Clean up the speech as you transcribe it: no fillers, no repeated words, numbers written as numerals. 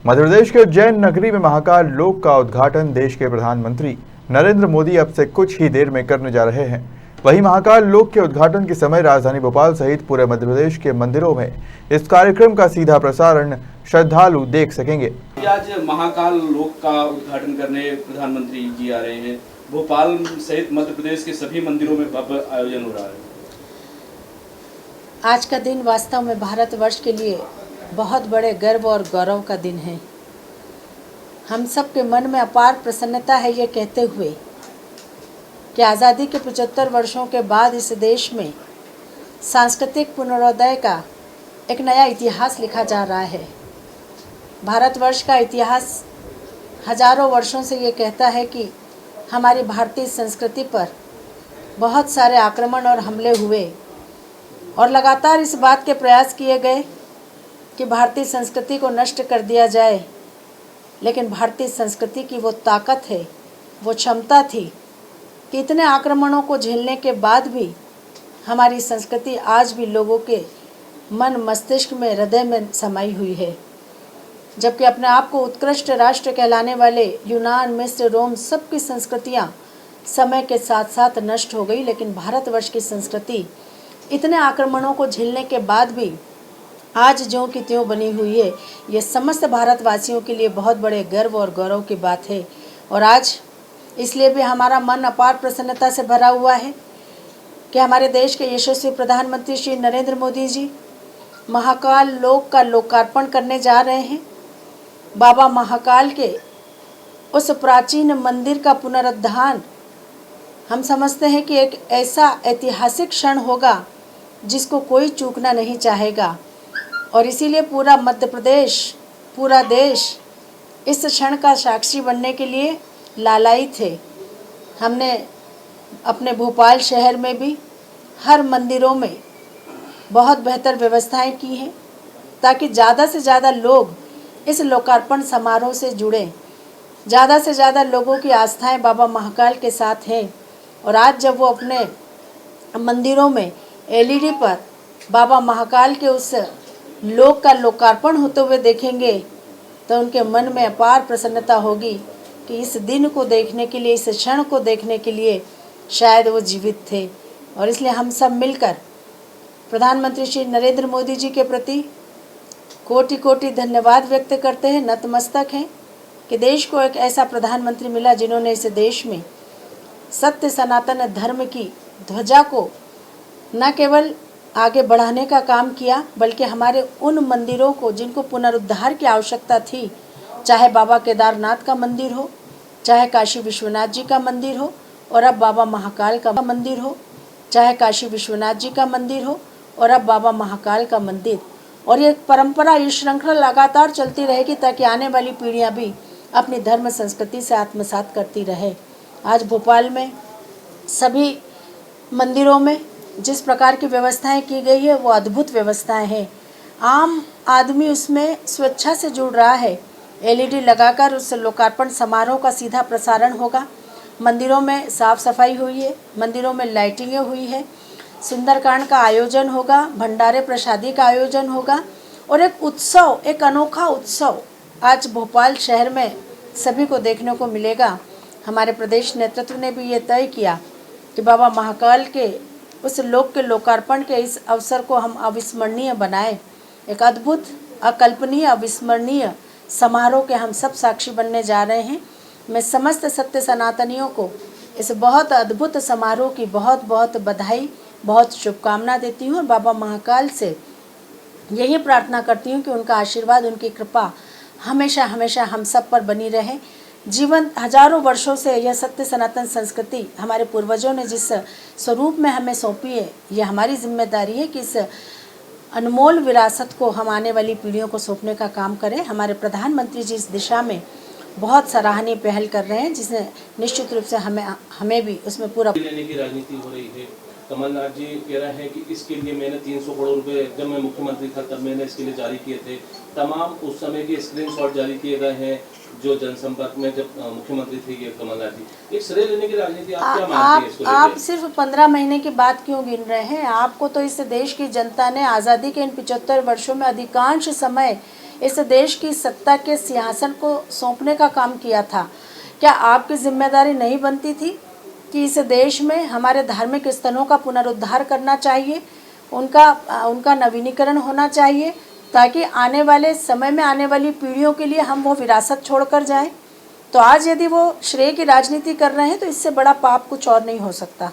मध्य प्रदेश के उज्जैन नगरी में महाकाल लोक का उद्घाटन देश के प्रधानमंत्री नरेंद्र मोदी अब से कुछ ही देर में करने जा रहे हैं। वहीं महाकाल लोक के उद्घाटन के समय राजधानी भोपाल सहित पूरे मध्य प्रदेश के मंदिरों में इस कार्यक्रम का सीधा प्रसारण श्रद्धालु देख सकेंगे। आज महाकाल लोक का उद्घाटन करने प्रधानमंत्री जी आ रहे हैं। भोपाल सहित मध्य प्रदेश के सभी मंदिरों में भव्य आयोजन हो रहा है। आज का दिन वास्तव में भारतवर्ष के लिए बहुत बड़े गर्व और गौरव का दिन है। हम सब के मन में अपार प्रसन्नता है ये कहते हुए कि आज़ादी के 75 वर्षों के बाद इस देश में सांस्कृतिक पुनरोदय का एक नया इतिहास लिखा जा रहा है। भारतवर्ष का इतिहास हजारों वर्षों से ये कहता है कि हमारी भारतीय संस्कृति पर बहुत सारे आक्रमण और हमले हुए और लगातार इस बात के प्रयास किए गए कि भारतीय संस्कृति को नष्ट कर दिया जाए, लेकिन भारतीय संस्कृति की वो ताकत है, वो क्षमता थी कि इतने आक्रमणों को झेलने के बाद भी हमारी संस्कृति आज भी लोगों के मन मस्तिष्क में, हृदय में समाई हुई है। जबकि अपने आप को उत्कृष्ट राष्ट्र कहलाने वाले यूनान, मिस्र, रोम सबकी संस्कृतियाँ समय के साथ साथ नष्ट हो गई, लेकिन भारतवर्ष की संस्कृति इतने आक्रमणों को झेलने के बाद भी आज ज्यों की त्यों बनी हुई है। ये समस्त भारतवासियों के लिए बहुत बड़े गर्व और गौरव की बात है। और आज इसलिए भी हमारा मन अपार प्रसन्नता से भरा हुआ है कि हमारे देश के यशस्वी प्रधानमंत्री श्री नरेंद्र मोदी जी महाकाल लोक का लोकार्पण करने जा रहे हैं। बाबा महाकाल के उस प्राचीन मंदिर का पुनरुद्धार हम समझते हैं कि एक ऐसा ऐतिहासिक क्षण होगा जिसको कोई चूकना नहीं चाहेगा, और इसीलिए पूरा मध्य प्रदेश, पूरा देश इस क्षण का साक्षी बनने के लिए लालायित है। हमने अपने भोपाल शहर में भी हर मंदिरों में बहुत बेहतर व्यवस्थाएं की हैं ताकि ज़्यादा से ज़्यादा लोग इस लोकार्पण समारोह से जुड़ें। ज़्यादा से ज़्यादा लोगों की आस्थाएं बाबा महाकाल के साथ हैं, और आज जब वो अपने मंदिरों में एलईडी पर बाबा महाकाल के उस लोक का लोकार्पण होते हुए देखेंगे तो उनके मन में अपार प्रसन्नता होगी कि इस दिन को देखने के लिए, इस क्षण को देखने के लिए शायद वो जीवित थे। और इसलिए हम सब मिलकर प्रधानमंत्री श्री नरेंद्र मोदी जी के प्रति कोटि कोटि धन्यवाद व्यक्त करते हैं, नतमस्तक हैं कि देश को एक ऐसा प्रधानमंत्री मिला जिन्होंने इस देश में सत्य सनातन धर्म की ध्वजा को न केवल आगे बढ़ाने का काम किया, बल्कि हमारे उन मंदिरों को जिनको पुनरुद्धार की आवश्यकता थी, चाहे बाबा केदारनाथ का मंदिर हो, चाहे काशी विश्वनाथ जी का मंदिर हो, और अब बाबा महाकाल का मंदिर हो, चाहे काशी विश्वनाथ जी का मंदिर हो और अब बाबा महाकाल का मंदिर। और ये परंपरा, ये श्रृंखला लगातार चलती रहेगी ताकि आने वाली पीढ़ियाँ भी अपनी धर्म संस्कृति से आत्मसात करती रहे। आज भोपाल में सभी मंदिरों में जिस प्रकार की व्यवस्थाएं की गई है वो अद्भुत व्यवस्थाएं हैं। आम आदमी उसमें स्वेच्छा से जुड़ रहा है। एलईडी लगाकर उस लोकार्पण समारोह का सीधा प्रसारण होगा। मंदिरों में साफ सफाई हुई है, मंदिरों में लाइटिंगें हुई है, सुंदरकांड का आयोजन होगा, भंडारे प्रसादी का आयोजन होगा, और एक उत्सव, एक अनोखा उत्सव आज भोपाल शहर में सभी को देखने को मिलेगा। हमारे प्रदेश नेतृत्व ने भी ये तय किया कि बाबा महाकाल के उस लोक के लोकार्पण के इस अवसर को हम अविस्मरणीय बनाएं। एक अद्भुत, अकल्पनीय, अविस्मरणीय समारोह के हम सब साक्षी बनने जा रहे हैं। मैं समस्त सत्य सनातनियों को इस बहुत अद्भुत समारोह की बहुत बहुत बधाई, बहुत शुभकामना देती हूँ, और बाबा महाकाल से यही प्रार्थना करती हूँ कि उनका आशीर्वाद, उनकी कृपा हमेशा हमेशा हम सब पर बनी रहे। जीवन हजारों वर्षों से यह सत्य सनातन संस्कृति हमारे पूर्वजों ने जिस स्वरूप में हमें सौंपी है, ये हमारी जिम्मेदारी है कि इस अनमोल विरासत को हम आने वाली पीढ़ियों को सौंपने का काम करें। हमारे प्रधानमंत्री जी इस दिशा में बहुत सराहनीय पहल कर रहे हैं, जिसने निश्चित रूप से हमें भी उसमें पूरा लेने की राजनीति हो रही है। कमलनाथ जी कह रहे हैं कि इसके लिए मैंने 300 करोड़ रुपए जब मैं मुख्यमंत्री था तब मैंने इसके लिए जारी किए थे। तमाम उस समय के स्क्रीनशॉट जारी किए गए हैं जो जनसंपर्क में जब मुख्यमंत्री थे ये कमलनाथ जी। एक श्रेय लेने की राजनीति आप क्या मानते हैं इसको? आप सिर्फ 15 महीने की बात क्यों गिन रहे हैं? आपको तो इस देश की जनता ने आज़ादी के इन 75 वर्षों में अधिकांश समय इस देश की सत्ता के सिंहासन को सौंपने का काम किया था, क्या आपकी जिम्मेदारी नहीं बनती थी कि इस देश में हमारे धार्मिक स्थलों का पुनरुद्धार करना चाहिए, उनका नवीनीकरण होना चाहिए, ताकि आने वाले समय में आने वाली पीढ़ियों के लिए हम वो विरासत छोड़कर जाएं? तो आज यदि वो श्रेय की राजनीति कर रहे हैं तो इससे बड़ा पाप कुछ और नहीं हो सकता।